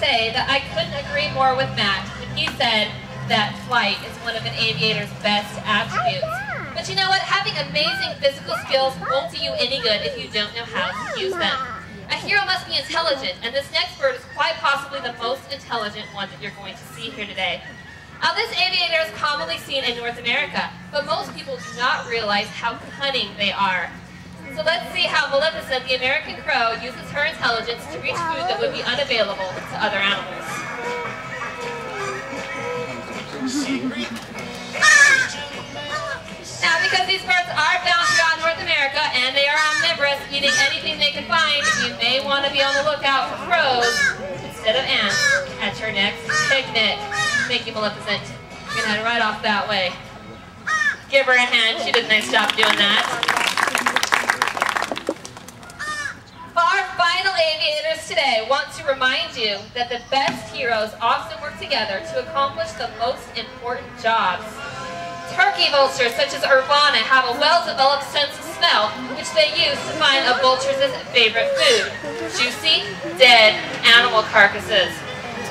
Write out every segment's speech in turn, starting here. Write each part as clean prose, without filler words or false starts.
say that I couldn't agree more with Matt when he said that flight is one of an aviator's best attributes. But you know what? Having amazing physical skills won't do you any good if you don't know how to use them. A hero must be intelligent, and this next bird is quite possibly the most intelligent one that you're going to see here today. Now, this aviator is commonly seen in North America, but most people do not realize how cunning they are. So let's see how Maleficent, the American crow, uses her intelligence to reach food that would be unavailable to other animals. Now, because these birds are found throughout North America and they are omnivorous, eating anything they can find, you may want to be on the lookout for crows instead of ants at your next picnic. Thank you, Maleficent. You're going to head right off that way. Give her a hand. She did a nice job doing that. Our final aviators today want to remind you that the best heroes often work together to accomplish the most important jobs. Turkey vultures such as Urbana have a well-developed sense of smell, which they use to find a vulture's favorite food: juicy, dead animal carcasses.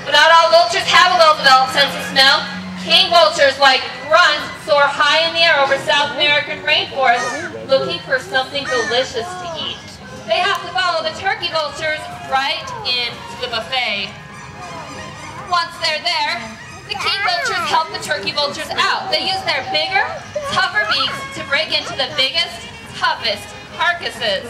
But not all vultures have a well-developed sense of smell. King vultures like grunts soar high in the air over South American rainforests looking for something delicious to eat. They have to follow the turkey vultures right into the buffet. Once they're there, the king vultures help the turkey vultures out. They use their bigger, tougher beaks to break into the biggest, toughest carcasses.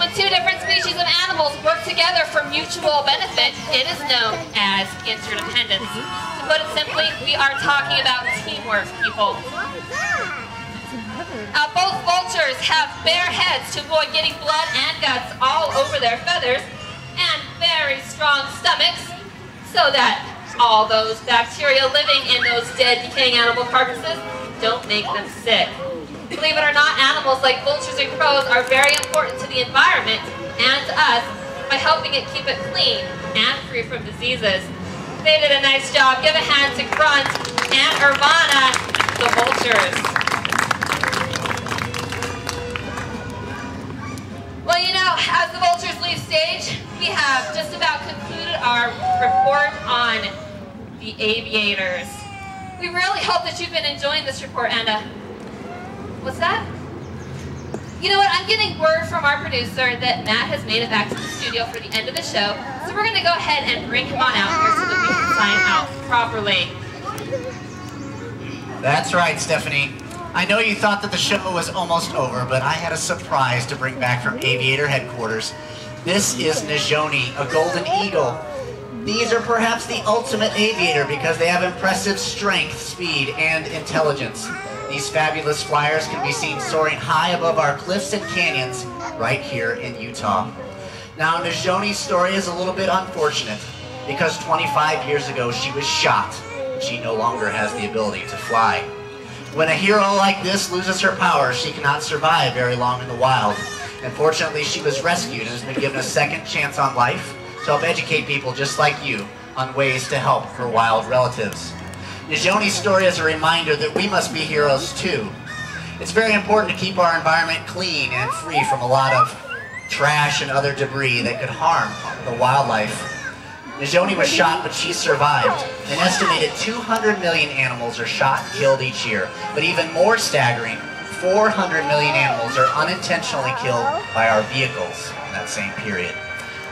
When two different species of animals work together for mutual benefit, it is known as interdependence. To put it simply, we are talking about teamwork, people. Both vultures have bare heads to avoid getting blood and guts all over their feathers, and very strong stomachs, so that all those bacteria living in those dead, decaying animal carcasses don't make them sick. Believe it or not, animals like vultures and crows are very important to the environment and to us by helping it keep it clean and free from diseases. They did a nice job. Give a hand to Grunt and Urbana, the vultures. Well, you know, as the vultures leave stage, we have just about concluded our report on the aviators. We really hope that you've been enjoying this report, and what's that? You know what, I'm getting word from our producer that Matt has made it back to the studio for the end of the show, so we're going to go ahead and bring him on out here so that we can sign out properly. That's right, Stephanie. I know you thought that the show was almost over, but I had a surprise to bring back from Aviator Headquarters. This is Najoni, a golden eagle. These are perhaps the ultimate aviator because they have impressive strength, speed, and intelligence. These fabulous flyers can be seen soaring high above our cliffs and canyons right here in Utah. Now, Najoni's story is a little bit unfortunate because 25 years ago she was shot. She no longer has the ability to fly. When a hero like this loses her powers, she cannot survive very long in the wild. Unfortunately, she was rescued and has been given a second chance on life to help educate people just like you on ways to help her wild relatives. Najoni's story is a reminder that we must be heroes too. It's very important to keep our environment clean and free from a lot of trash and other debris that could harm the wildlife. Najoni was shot, but she survived. An estimated 200 million animals are shot and killed each year. But even more staggering, 400 million animals are unintentionally killed by our vehicles in that same period.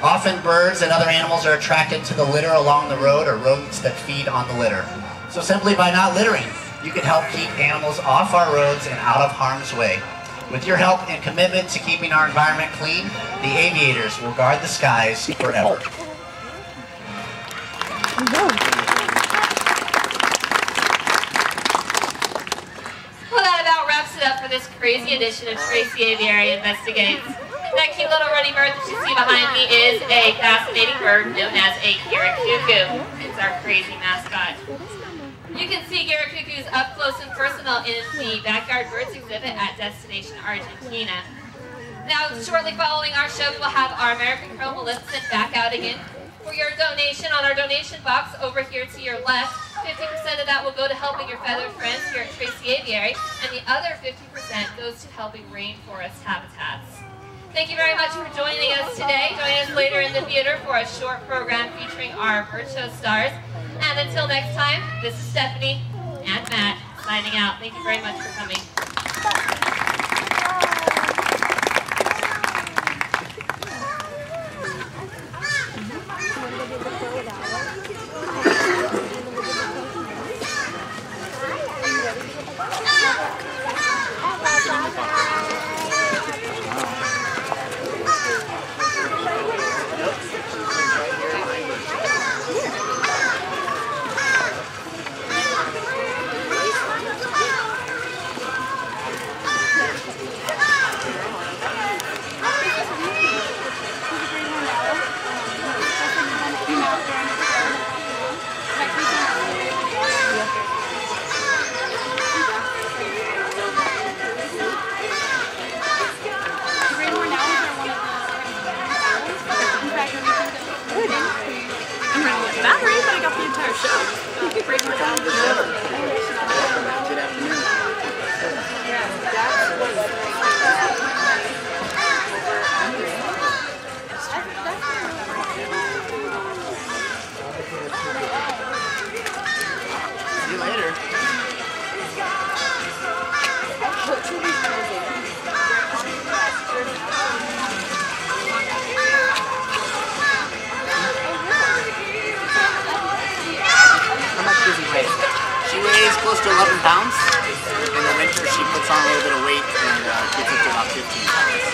Often birds and other animals are attracted to the litter along the road or rodents that feed on the litter. So simply by not littering, you can help keep animals off our roads and out of harm's way. With your help and commitment to keeping our environment clean, the aviators will guard the skies forever. Well, that about wraps it up for this crazy edition of Tracy Aviary Investigates. That cute little ruddy bird that you see behind me is a fascinating bird known as a Giracucu. It's our crazy mascot. You can see Giracucus up close and personal in the Backyard Birds exhibit at Destination Argentina. Now, shortly following our show, we'll have our American Crow Maleficent back out again for your donation on our donation box over here to your left. 50% of that will go to helping your feathered friends here at Tracy Aviary, and the other 50% goes to helping rainforest habitats. Thank you very much for joining us today. Join us later in in the theater for a short program featuring our bird show stars. And until next time, this is Stephanie and Matt signing out. Thank you very much for coming. Close to 11 pounds. In the winter, she puts on a little bit of weight and gets up to about 15 pounds.